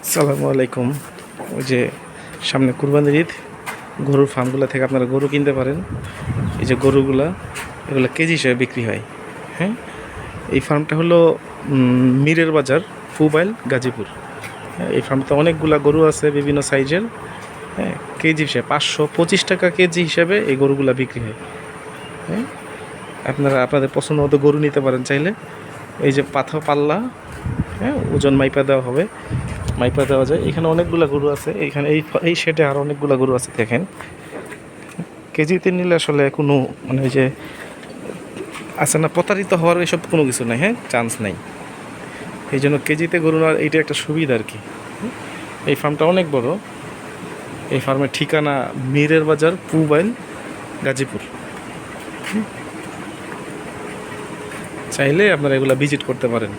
আসসালামু আলাইকুম। ওই যে সামনে কুরবানির ঈদ, গরুর ফার্মগুলো থেকে আপনারা গরু কিনতে পারেন। এই যে গরুগুলা, এগুলো কেজি হিসেবে বিক্রি হয়। হ্যাঁ, এই ফার্মটা হলো মীরের বাজার, পুবাইল, গাজীপুর। হ্যাঁ, এই ফার্মতে অনেকগুলা গরু আছে বিভিন্ন সাইজের। হ্যাঁ, কেজি হিসেবে 525 টাকা কেজি হিসেবে এই গরুগুলা বিক্রি হয়। হ্যাঁ, আপনারা আপনাদের পছন্দ মতো গরু নিতে পারেন চাইলে। এই যে পাল্লা, হ্যাঁ, ওজন মাইপা দেওয়া হবে, মাইপা দেওয়া যায়। এখানে অনেকগুলা গরু আছে, এখানে এই শেডে আরও অনেকগুলা গরু আছে দেখেন। কেজিতে নিলে আসলে কোনো মানে ওই যে আছে না, প্রতারিত হওয়ার এসব কোনো কিছু নাই। হ্যাঁ, চান্স নাই। এই জন্য কেজিতে গরু নেওয়ার এইটা একটা সুবিধা আর কি। এই ফার্মটা অনেক বড়। এই ফার্মের ঠিকানা মীরের বাজার, পুবাইল, গাজীপুর। চাইলে আপনারা এগুলা ভিজিট করতে পারেন।